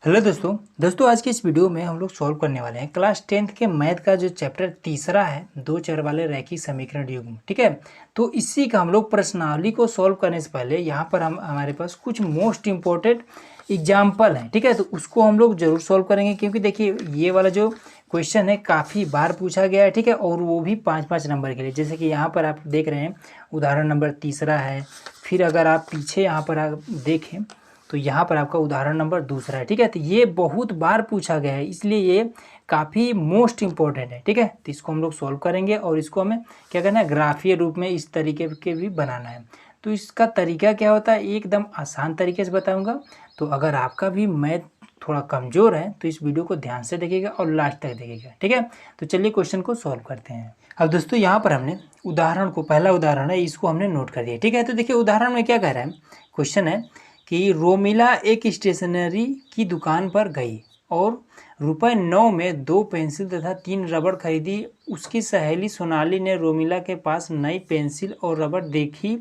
Hello दोस्तों आज की इस वीडियो में हम लोग सॉल्व करने वाले हैं क्लास 10th के मैथ का जो चैप्टर तीसरा है दो चर वाले रैखिक समीकरण युग्म। ठीक है, तो इसी का हम लोग प्रश्नावली को सॉल्व करने से पहले यहाँ पर हमारे पास कुछ मोस्ट इम्पोर्टेंट एग्जाम्पल हैं। ठीक है, तो उसको हम लोग जरूर सॉल्व करेंगे क्योंकि देखिए ये वाला जो क्वेश्चन है काफ़ी बार पूछा गया है। ठीक है, और वो भी 5-5 नंबर के लिए, जैसे कि यहाँ पर आप देख रहे हैं उदाहरण नंबर तीसरा है। फिर अगर आप पीछे यहाँ पर आप देखें तो यहाँ पर आपका उदाहरण नंबर दूसरा है। ठीक है, तो ये बहुत बार पूछा गया है इसलिए ये काफ़ी मोस्ट इम्पोर्टेंट है। ठीक है, तो इसको हम लोग सॉल्व करेंगे और इसको हमें क्या करना है, ग्राफीय रूप में इस तरीके के भी बनाना है। तो इसका तरीका क्या होता है, एकदम आसान तरीके से बताऊँगा। तो अगर आपका भी मैथ थोड़ा कमज़ोर है तो इस वीडियो को ध्यान से देखिएगा और लास्ट तक देखिएगा। ठीक है, तो चलिए क्वेश्चन को सॉल्व करते हैं। अब दोस्तों यहाँ पर हमने उदाहरण को, पहला उदाहरण है इसको हमने नोट कर दिया। ठीक है, तो देखिए उदाहरण में क्या कह रहा है, क्वेश्चन है कि रोमिला एक स्टेशनरी की दुकान पर गई और ₹9 में 2 पेंसिल तथा 3 रबड़ खरीदी। उसकी सहेली सोनाली ने रोमिला के पास नई पेंसिल और रबड़ देखी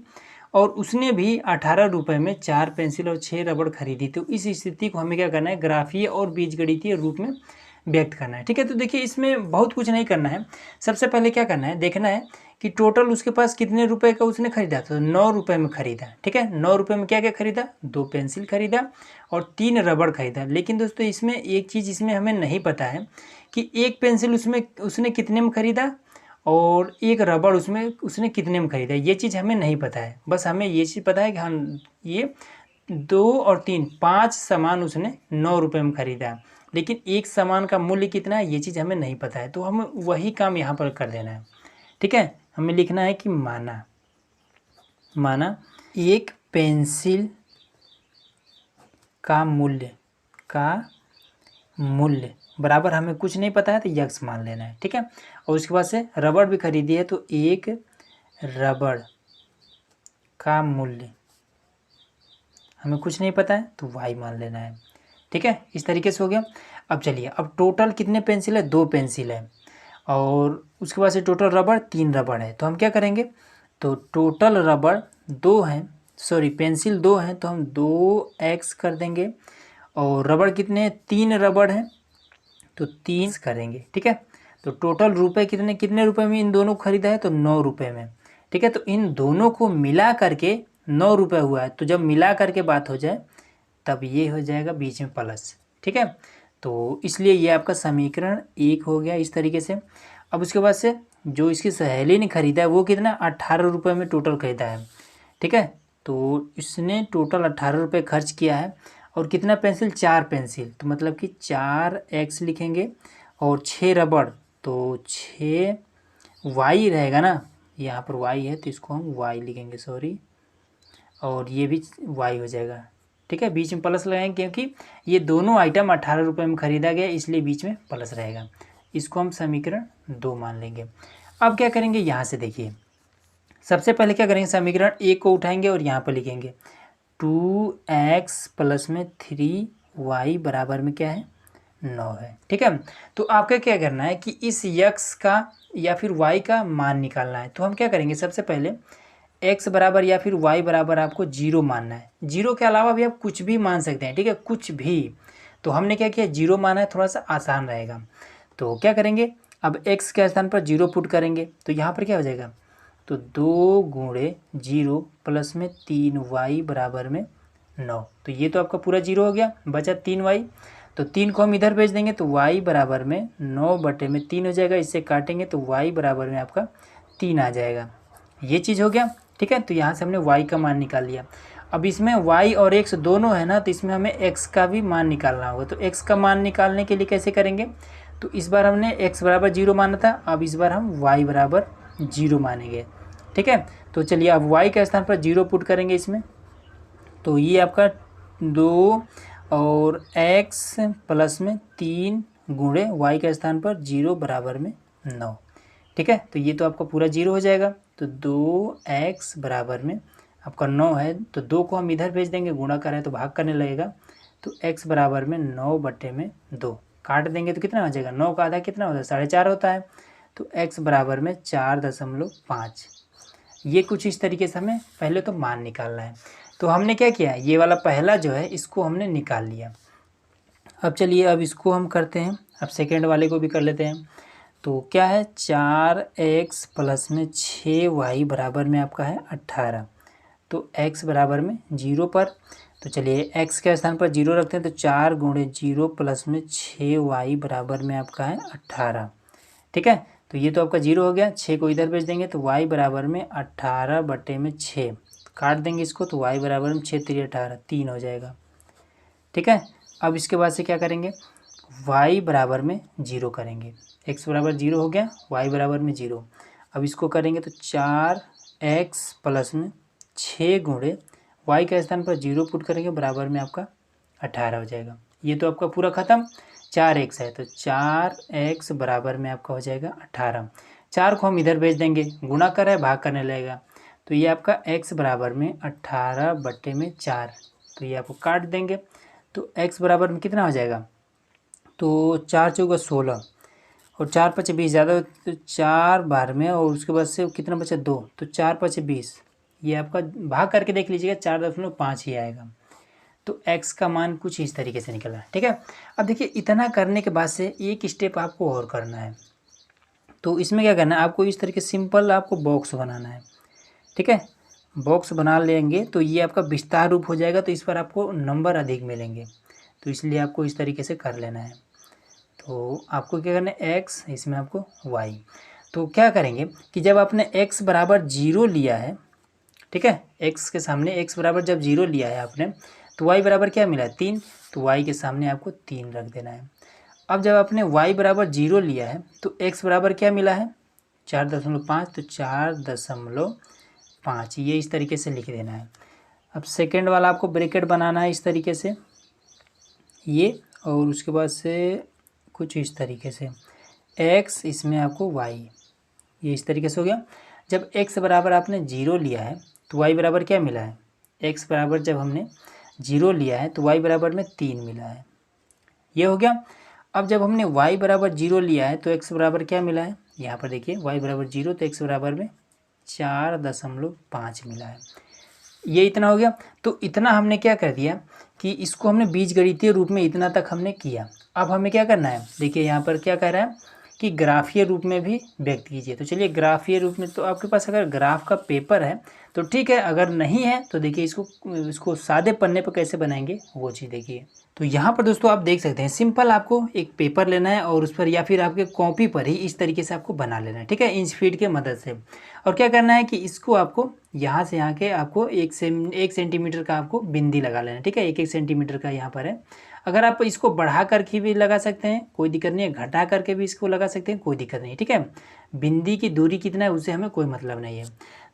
और उसने भी ₹18 में 4 पेंसिल और 6 रबड़ खरीदी। तो इस स्थिति को हमें क्या करना है, ग्राफीय और बीजगणितीय रूप में व्यक्त करना है। ठीक है, तो देखिए इसमें बहुत कुछ नहीं करना है। सबसे पहले क्या करना है, देखना है कि टोटल उसके पास कितने रुपए का उसने खरीदा। तो ₹9 में खरीदा। ठीक है, ₹9 में क्या क्या खरीदा, 2 पेंसिल खरीदा और 3 रबड़ खरीदा। लेकिन दोस्तों इसमें एक चीज़ इसमें हमें नहीं पता है कि एक पेंसिल उसने कितने में खरीदा और एक रबड़ उसने कितने में खरीदा। ये चीज़ हमें नहीं पता है। बस हमें ये चीज़ पता है कि हम ये 2 और 3 5 सामान उसने ₹9 में खरीदा, लेकिन एक सामान का मूल्य कितना है ये चीज़ हमें नहीं पता है। तो हमें वही काम यहाँ पर कर देना है। ठीक है, हमें लिखना है कि माना एक पेंसिल का मूल्य बराबर, हमें कुछ नहीं पता है तो यक्स मान लेना है। ठीक है, और उसके बाद से रबड़ भी खरीदी है तो एक रबड़ का मूल्य हमें कुछ नहीं पता है तो वाई मान लेना है। ठीक है, इस तरीके से हो गया। अब चलिए, अब टोटल कितने पेंसिल है, 2 पेंसिल है और उसके बाद से टोटल रबड़ 3 रबड़ है। तो हम क्या करेंगे, तो टोटल रबड़ 2 हैं, सॉरी पेंसिल 2 हैं तो हम 2x कर देंगे और रबड़ कितने हैं, 3 रबड़ हैं तो 3 करेंगे। ठीक है, तो टोटल रुपए कितने रुपए में इन दोनों को खरीदा है, तो ₹9 में। ठीक है, तो इन दोनों को मिला करके ₹9 हुआ है। तो जब मिला करके बात हो जाए तब ये हो जाएगा बीच में प्लस। ठीक है, तो इसलिए ये आपका समीकरण 1 हो गया इस तरीके से। अब उसके बाद से जो इसकी सहेली ने खरीदा है वो कितना, ₹18 में टोटल खरीदा है। ठीक है, तो इसने टोटल ₹18 खर्च किया है और कितना पेंसिल, 4 पेंसिल, तो मतलब कि 4x लिखेंगे और 6 रबड़ तो 6y रहेगा ना, यहाँ पर y है तो इसको हम y लिखेंगे, सॉरी, और ये भी y हो जाएगा। ठीक है, बीच में प्लस लगाएंगे क्योंकि ये दोनों आइटम ₹18 में खरीदा गया इसलिए बीच में प्लस रहेगा। इसको हम समीकरण 2 मान लेंगे। अब क्या करेंगे, यहाँ से देखिए सबसे पहले क्या करेंगे, समीकरण 1 को उठाएंगे और यहाँ पर लिखेंगे 2x प्लस में 3y बराबर में क्या है, 9 है। ठीक है, तो आपका क्या करना है कि इस x का या फिर y का मान निकालना है। तो हम क्या करेंगे, सबसे पहले x बराबर या फिर y बराबर आपको 0 मानना है। 0 के अलावा भी आप कुछ भी मान सकते हैं। ठीक है, कुछ भी। तो हमने क्या किया, 0 माना है, थोड़ा सा आसान रहेगा। तो क्या करेंगे, अब x के स्थान पर 0 पुट करेंगे तो यहाँ पर क्या हो जाएगा, तो 2 गुणे 0 प्लस में 3y बराबर में 9। तो ये तो आपका पूरा 0 हो गया, बचा 3y। तो 3 को हम इधर भेज देंगे तो y बराबर में 9/3 हो जाएगा। इससे काटेंगे तो y बराबर में आपका 3 आ जाएगा। ये चीज़ हो गया। ठीक है, तो यहाँ से हमने y का मान निकाल लिया। अब इसमें y और x दोनों है ना, तो इसमें हमें x का भी मान निकालना होगा। तो x का मान निकालने के लिए कैसे करेंगे, तो इस बार हमने x बराबर 0 माना था, अब इस बार हम y बराबर 0 मानेंगे। ठीक है, तो चलिए अब y के स्थान पर 0 पुट करेंगे इसमें, तो ये आपका 2 और x प्लस में 3 गुणे y के स्थान पर 0 बराबर में 9। ठीक है, तो ये तो आपका पूरा 0 हो जाएगा। तो 2x बराबर में आपका 9 है तो 2 को हम इधर भेज देंगे, गुणा कर रहे हैं तो भाग करने लगेगा। तो x बराबर में 9/2 काट देंगे तो कितना हो जाएगा, 9 का आधा कितना होता है, 4.5 होता है। तो x बराबर में 4.5। ये कुछ इस तरीके से हमें पहले तो मान निकालना है। तो हमने क्या किया, ये वाला पहला जो है इसको हमने निकाल लिया। अब चलिए अब इसको हम करते हैं, अब सेकेंड वाले को भी कर लेते हैं। तो क्या है 4x प्लस में 6y बराबर में आपका है 18। तो x बराबर में 0 पर, तो चलिए x के स्थान पर 0 रखते हैं। तो 4 गुणे 0 प्लस में 6y बराबर में आपका है 18। ठीक है, तो ये तो आपका 0 हो गया, 6 को इधर भेज देंगे तो y बराबर में 18 बटे में 6 काट देंगे इसको, तो y बराबर में 6 3 18 3 हो जाएगा। ठीक है, अब इसके बाद से क्या करेंगे, y बराबर में 0 करेंगे। x बराबर 0 हो गया, y बराबर में 0। अब इसको करेंगे तो 4x प्लस में 6 गुणे y के स्थान पर 0 पुट करेंगे, बराबर में आपका 18 हो जाएगा। ये तो आपका पूरा ख़त्म। 4x है तो 4x बराबर में आपका हो जाएगा 18। 4 को हम इधर भेज देंगे, गुणा कर रहा है भाग करने लगेगा, तो ये आपका x बराबर में 18 बटे में 4, तो ये आपको काट देंगे। तो x बराबर में कितना हो जाएगा, तो 4 चौका 16 और 4 पचे 20 ज़्यादा, तो 4 बार में और उसके बाद से कितना बचा 2, तो 4 पचे 20। ये आपका भाग करके देख लीजिएगा 4.5 ही आएगा। तो x का मान कुछ इस तरीके से निकला। ठीक है, अब देखिए इतना करने के बाद से एक स्टेप आपको और करना है। तो इसमें क्या करना है, आपको इस तरीके सिंपल आपको बॉक्स बनाना है। ठीक है, बॉक्स बना लेंगे तो ये आपका विस्तार रूप हो जाएगा, तो इस पर आपको नंबर अधिक मिलेंगे, तो इसलिए आपको इस तरीके से कर लेना है। तो आपको क्या करना है, x इसमें आपको y। तो क्या करेंगे कि जब आपने x बराबर 0 लिया है, ठीक है, x के सामने x बराबर जब 0 लिया है आपने, तो y बराबर क्या मिला है 3, तो y के सामने आपको 3 रख देना है। अब जब आपने y बराबर 0 लिया है तो x बराबर क्या मिला है 4.5, तो 4.5 ये इस तरीके से लिख देना है। अब सेकेंड वाला आपको ब्रैकेट बनाना है इस तरीके से ये, और उसके बाद से कुछ इस तरीके से x इसमें आपको y, ये इस तरीके से हो गया। जब x बराबर आपने 0 लिया है तो y बराबर क्या मिला है, x बराबर जब हमने 0 लिया है तो y बराबर में 3 मिला है, ये हो गया। अब जब हमने y बराबर 0 लिया है तो x बराबर क्या मिला है, यहाँ पर देखिए y बराबर 0 तो x बराबर में 4.5 मिला है, ये इतना हो गया। तो इतना हमने क्या कर दिया कि इसको हमने बीजगणितीय रूप में इतना तक हमने किया। अब हमें क्या करना है, देखिए यहाँ पर क्या कह रहा है कि ग्राफीय रूप में भी व्यक्त कीजिए। तो चलिए ग्राफीय रूप में, तो आपके पास अगर ग्राफ का पेपर है तो ठीक है, अगर नहीं है तो देखिए इसको सादे पन्ने पर कैसे बनाएंगे वो चीज़ देखिए। तो यहाँ पर दोस्तों आप देख सकते हैं, सिंपल आपको एक पेपर लेना है और उस पर या फिर आपके कॉपी पर ही इस तरीके से आपको बना लेना है। ठीक है, इंच फीट के मदद से। और क्या करना है कि इसको आपको यहाँ से यहाँ के आपको 1 सेंटीमीटर का आपको बिंदी लगा लेना है। ठीक है, 1 सेंटीमीटर का यहाँ पर है। अगर आप इसको बढ़ा करके भी लगा सकते हैं कोई दिक्कत नहीं है, घटा करके भी इसको लगा सकते हैं कोई दिक्कत नहीं। ठीक है, बिंदी की दूरी कितना है उससे हमें कोई मतलब नहीं है।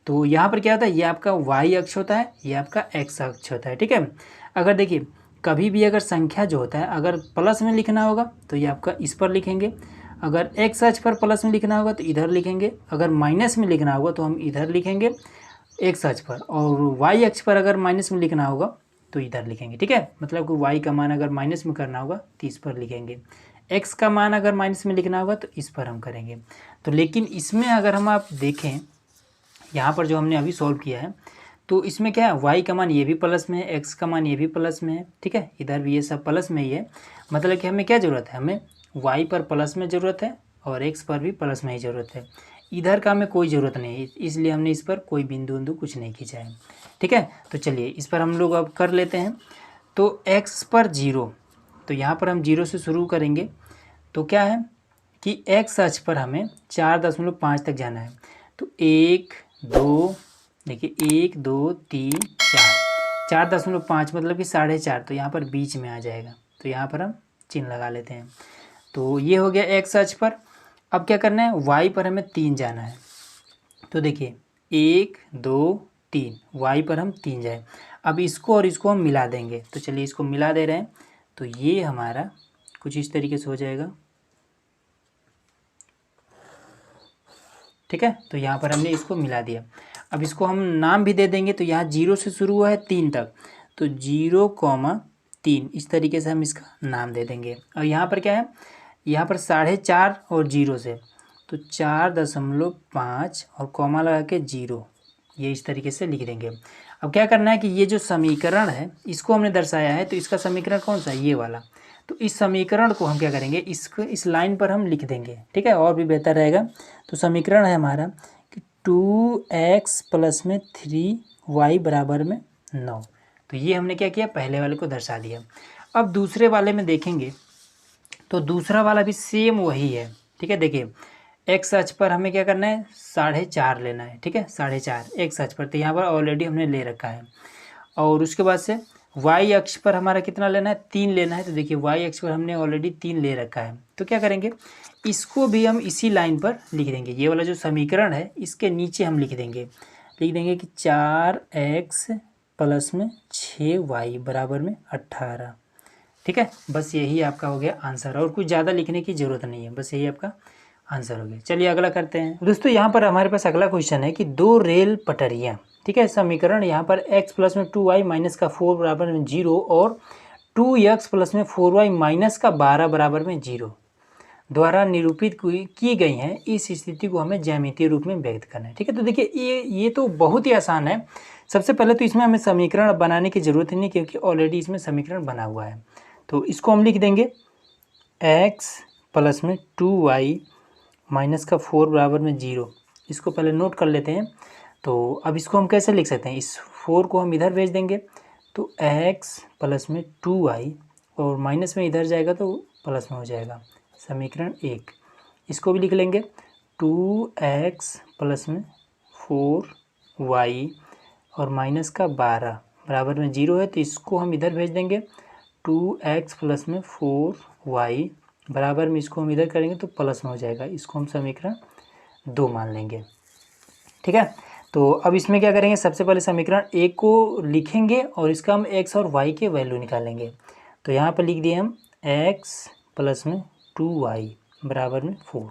तो यहाँ पर क्या होता है, ये आपका y अक्ष होता है, ये आपका x अक्ष होता है। ठीक है, अगर देखिए कभी भी अगर संख्या जो होता है अगर प्लस में लिखना होगा तो ये आपका इस पर लिखेंगे, अगर x अक्ष पर प्लस में लिखना होगा तो इधर लिखेंगे, अगर माइनस में लिखना होगा तो हम इधर लिखेंगे x अक्ष पर, और y अक्ष पर अगर माइनस में लिखना होगा तो इधर लिखेंगे। ठीक है, मतलब कि y का मान अगर माइनस में करना होगा तो इस पर लिखेंगे, x का मान अगर माइनस में लिखना होगा तो इस पर हम करेंगे। तो लेकिन इसमें अगर हम आप देखें यहाँ पर जो हमने अभी सॉल्व किया है तो इसमें क्या है, y का मान ये भी प्लस में है, x का मान ये भी प्लस में है। ठीक है, इधर भी ये सब प्लस में ही है, मतलब कि हमें क्या ज़रूरत है, हमें y पर प्लस में ज़रूरत है और x पर भी प्लस में ही ज़रूरत है। इधर का हमें कोई ज़रूरत नहीं है, इसलिए हमने इस पर कोई बिंदु बिंदु कुछ नहीं खींचा है। ठीक है, तो चलिए इस पर हम लोग अब कर लेते हैं। तो x पर 0, तो यहाँ पर हम 0 से शुरू करेंगे। तो क्या है कि x अक्ष पर हमें 4.5 तक जाना है। तो 1 2 देखिए 1 2 3 4, 4.5 मतलब कि 4.5, तो यहाँ पर बीच में आ जाएगा, तो यहाँ पर हम चिन्ह लगा लेते हैं। तो ये हो गया x अक्ष पर। अब क्या करना है, y पर हमें 3 जाना है। तो देखिए 1 2 3, y पर हम 3 जाए। अब इसको और इसको हम मिला देंगे, तो चलिए इसको मिला दे रहे हैं, तो ये हमारा कुछ इस तरीके से हो जाएगा। ठीक है, तो यहाँ पर हमने इसको मिला दिया। अब इसको हम नाम भी दे देंगे, तो यहाँ 0 से शुरू हुआ है 3 तक, तो 0,3 इस तरीके से हम इसका नाम दे देंगे। और यहाँ पर क्या है, यहाँ पर 4.5 और 0 से, तो 4.5 और कॉमा लगा के 0, ये इस तरीके से लिख देंगे। अब क्या करना है कि ये जो समीकरण है इसको हमने दर्शाया है, तो इसका समीकरण कौन सा है, ये वाला। तो इस समीकरण को हम क्या करेंगे, इसको इस लाइन पर हम लिख देंगे, ठीक है, और भी बेहतर रहेगा। तो समीकरण है हमारा कि 2x प्लस में 3y बराबर में 9। तो ये हमने क्या किया, पहले वाले को दर्शा दिया। अब दूसरे वाले में देखेंगे तो दूसरा वाला भी सेम वही है, ठीक है। देखिए एक्स अक्ष पर हमें क्या करना है, 4.5 लेना है, ठीक है, 4.5 एक्स अक्ष पर, तो यहाँ पर ऑलरेडी हमने ले रखा है। और उसके बाद से वाई अक्ष पर हमारा कितना लेना है, 3 लेना है। तो देखिए वाई अक्ष पर हमने ऑलरेडी 3 ले रखा है। तो क्या करेंगे, इसको भी हम इसी लाइन पर लिख देंगे। ये वाला जो समीकरण है इसके नीचे हम लिख देंगे कि 4x प्लस में 6y बराबर में 18, ठीक है। बस यही आपका हो गया आंसर, और कुछ ज़्यादा लिखने की ज़रूरत नहीं है, बस यही आपका आंसर हो गया। चलिए अगला करते हैं दोस्तों। यहाँ पर हमारे पास अगला क्वेश्चन है कि 2 रेल पटरियाँ, ठीक है। समीकरण यहाँ पर x प्लस में 2y माइनस का 4 बराबर में 0 और 2x प्लस में 4y माइनस का 12 बराबर में 0 द्वारा निरूपित की गई हैं। इस स्थिति को हमें ज्यामितीय रूप में व्यक्त करना है, ठीक है। तो देखिए ये तो बहुत ही आसान है। सबसे पहले तो इसमें हमें समीकरण बनाने की ज़रूरत ही नहीं, क्योंकि ऑलरेडी इसमें समीकरण बना हुआ है। तो इसको हम लिख देंगे x प्लस में 2y माइनस का 4 बराबर में 0। इसको पहले नोट कर लेते हैं। तो अब इसको हम कैसे लिख सकते हैं, इस 4 को हम इधर भेज देंगे, तो x प्लस में 2y और माइनस में इधर जाएगा तो प्लस में हो जाएगा, समीकरण 1। इसको भी लिख लेंगे 2x प्लस में 4y और माइनस का 12 बराबर में 0 है, तो इसको हम इधर भेज देंगे 2x प्लस में 4y बराबर में, इसको हम इधर करेंगे तो प्लस में हो जाएगा। इसको हम समीकरण 2 मान लेंगे, ठीक है। तो अब इसमें क्या करेंगे, सबसे पहले समीकरण 1 को लिखेंगे और इसका हम x और y के वैल्यू निकालेंगे। तो यहाँ पर लिख दिए हम x प्लस में 2y बराबर में 4,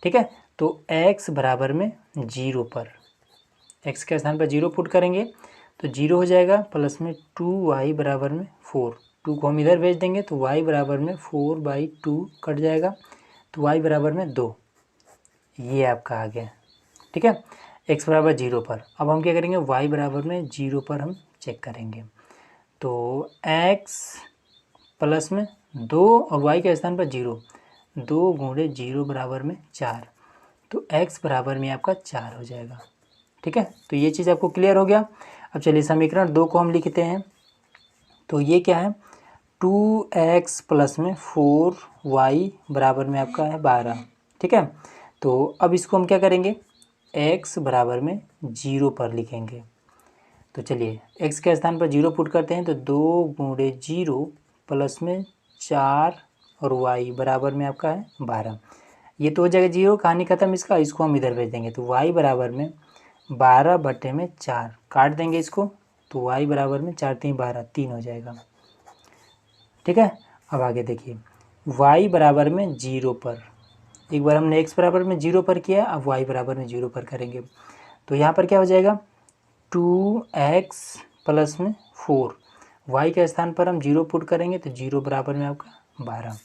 ठीक है। तो x बराबर में 0 पर, x के स्थान पर 0 पुट करेंगे तो 0 हो जाएगा, प्लस में 2y बराबर में 4। 2 को हम इधर भेज देंगे तो y बराबर में 4/2 कट जाएगा, तो y बराबर में 2। ये आपका आ गया, ठीक है, x बराबर 0 पर। अब हम क्या करेंगे, y बराबर में 0 पर हम चेक करेंगे। तो x प्लस में 2 और y के स्थान पर 0, 2 गुणे 0 बराबर में 4, तो x बराबर में आपका 4 हो जाएगा, ठीक है। तो ये चीज़ आपको क्लियर हो गया। अब चलिए समीकरण 2 को हम लिखते हैं। तो ये क्या है, 2x प्लस में 4y बराबर में आपका है 12, ठीक है। तो अब इसको हम क्या करेंगे, x बराबर में 0 पर लिखेंगे। तो चलिए x के स्थान पर 0 पुट करते हैं, तो 2 गुणे 0 प्लस में 4 और y बराबर में आपका है 12। ये तो हो जाएगा 0, कहानी ख़त्म इसका। इसको हम इधर भेज देंगे, तो y बराबर में 12/4 काट देंगे इसको, तो y बराबर में 4 3 12, 3 हो जाएगा, ठीक है। अब आगे देखिए y बराबर में 0 पर, एक बार हमने x बराबर में 0 पर किया, अब y बराबर में 0 पर करेंगे। तो यहाँ पर क्या हो जाएगा, 2x प्लस में 4, y के स्थान पर हम 0 पुट करेंगे तो 0 बराबर में आपका 12।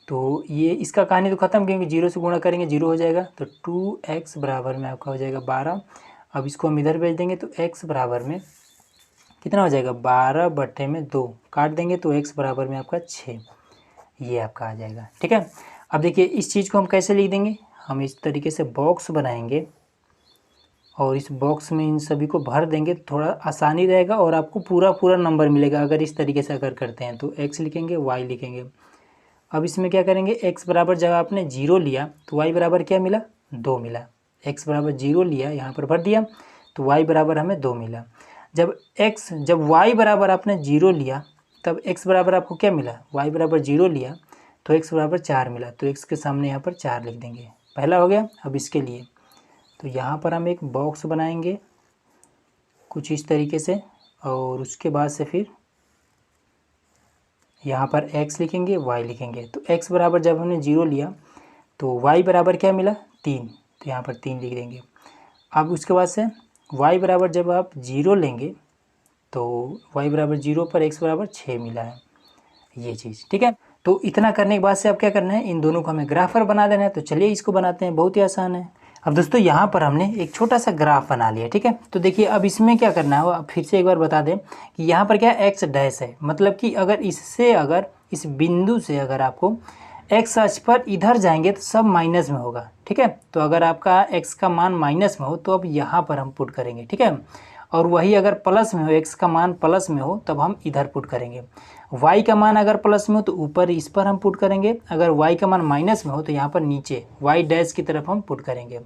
तो ये इसका कहानी तो ख़त्म, क्योंकि 0 से गुणा करेंगे 0 हो जाएगा, तो 2x बराबर में आपका हो जाएगा 12। अब इसको हम इधर भेज देंगे, तो x बराबर में कितना हो जाएगा, 12/2 काट देंगे, तो x बराबर में आपका 6। ये आपका आ जाएगा, ठीक है। अब देखिए इस चीज़ को हम कैसे लिख देंगे, हम इस तरीके से बॉक्स बनाएंगे और इस बॉक्स में इन सभी को भर देंगे, थोड़ा आसानी रहेगा और आपको पूरा नंबर मिलेगा अगर इस तरीके से अगर करते हैं। तो x लिखेंगे, y लिखेंगे। अब इसमें क्या करेंगे, x बराबर जब आपने 0 लिया तो y बराबर क्या मिला, 2 मिला। x बराबर 0 लिया, यहाँ पर भर दिया, तो y बराबर हमें 2 मिला। जब y बराबर आपने 0 लिया तब x बराबर आपको क्या मिला, y बराबर 0 लिया तो x बराबर 4 मिला, तो x के सामने यहाँ पर 4 लिख देंगे, पहला हो गया। अब इसके लिए तो यहाँ पर हम एक बॉक्स बनाएंगे कुछ इस तरीके से, और उसके बाद से फिर यहाँ पर x लिखेंगे, y लिखेंगे। तो x बराबर जब हमने 0 लिया तो y बराबर क्या मिला, 3, तो यहाँ पर 3 लिख देंगे। अब उसके बाद से y बराबर जब आप 0 लेंगे तो y बराबर 0 पर x बराबर 6 मिला है, ये चीज़, ठीक है। तो इतना करने के बाद से अब क्या करना है, इन दोनों को हमें ग्राफर बना देना है। तो चलिए इसको बनाते हैं, बहुत ही आसान है। अब दोस्तों यहाँ पर हमने एक छोटा सा ग्राफ बना लिया, ठीक है। तो देखिए अब इसमें क्या करना है, अब फिर से एक बार बता दें कि यहाँ पर क्या एक्स डैश है, मतलब कि अगर इस बिंदु से अगर आपको एक्स अक्ष पर इधर जाएंगे तो सब माइनस में होगा, ठीक है। तो अगर आपका एक्स का मान माइनस में हो तो अब यहाँ पर हम पुट करेंगे, ठीक है। और वही अगर प्लस में हो, एक्स का मान प्लस में हो तब हम इधर पुट करेंगे। वाई का मान अगर प्लस में हो तो ऊपर इस पर हम पुट करेंगे, अगर वाई का मान माइनस में हो तो यहाँ पर नीचे वाई डैश की तरफ हम पुट करेंगे,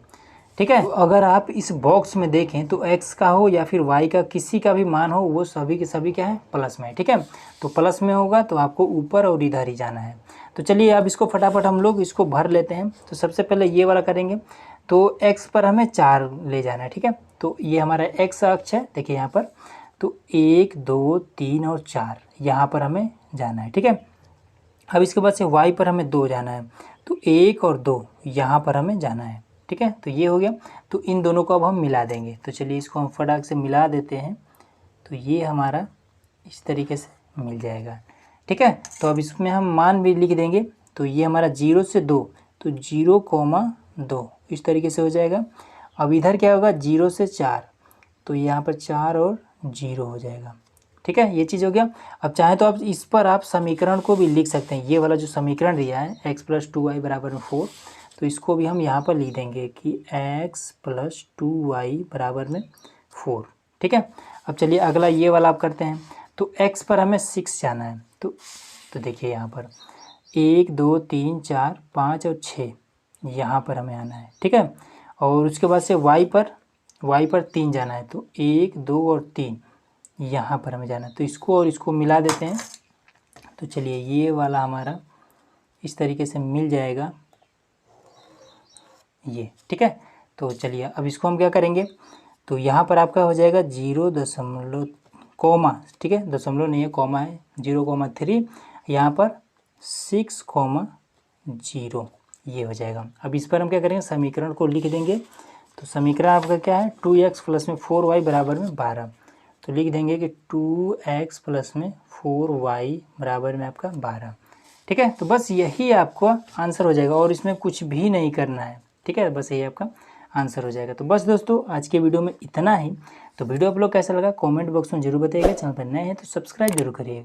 ठीक है। तो अगर आप इस बॉक्स में देखें तो एक्स का हो या फिर वाई का किसी का भी मान हो, वो सभी के सभी क्या है, प्लस में है, ठीक है। तो प्लस में होगा तो आपको ऊपर और इधर ही जाना है। तो चलिए अब इसको फटाफट हम लोग इसको भर लेते हैं। तो सबसे पहले ये वाला करेंगे, तो एक्स पर हमें 4 ले जाना है, ठीक है। तो ये हमारा एक्स अक्ष है, देखिए यहाँ पर। तो 1 2 3 और 4 यहाँ पर हमें जाना है, ठीक है। अब इसके बाद से वाई पर हमें 2 जाना है, तो 1 और 2 यहाँ पर हमें जाना है, ठीक है। तो ये हो गया। तो इन दोनों को अब हम मिला देंगे। तो चलिए इसको हम फटाक से मिला देते हैं। तो ये हमारा इस तरीके से मिल जाएगा, ठीक है। तो अब इसमें हम मान भी लिख देंगे। तो ये हमारा 0 से 2, तो 0,2 इस तरीके से हो जाएगा। अब इधर क्या होगा, 0 से 4, तो यहाँ पर 4 और 0 हो जाएगा, ठीक है। ये चीज़ हो गया। अब चाहे तो आप इस पर आप समीकरण को भी लिख सकते हैं। ये वाला जो समीकरण दिया है x + 2y = 4, तो इसको भी हम यहाँ पर लिख देंगे कि x + 2y = 4, ठीक है। अब चलिए अगला ये वाला आप करते हैं। तो x पर हमें 6 जाना है। तो देखिए यहाँ पर 1 2 3 4 5 और 6 यहाँ पर हमें आना है, ठीक है। और उसके बाद से y पर 3 जाना है। तो 1 2 और 3 यहाँ पर हमें जाना है। तो इसको और इसको मिला देते हैं। तो चलिए ये वाला हमारा इस तरीके से मिल जाएगा, ये, ठीक है। तो चलिए अब इसको हम क्या करेंगे, तो यहाँ पर आपका हो जाएगा 0 दशमलव कॉमा, ठीक है, दशमलव नहीं है, कॉमा है, 0,3, यहाँ पर 6,0 ये हो जाएगा। अब इस पर हम क्या करेंगे, समीकरण को लिख देंगे। तो समीकरण आपका क्या है, 2x + 4y = 12। तो लिख देंगे कि 2x + 4y = आपका 12, ठीक है। तो बस यही आपका आंसर हो जाएगा और इसमें कुछ भी नहीं करना है, ठीक है। बस यही आपका आंसर हो जाएगा। तो बस दोस्तों आज के वीडियो में इतना ही। तो वीडियो आप लोग कैसा लगा कमेंट बॉक्स में जरूर बताइएगा। चैनल पर नए हैं तो सब्सक्राइब जरूर करिएगा।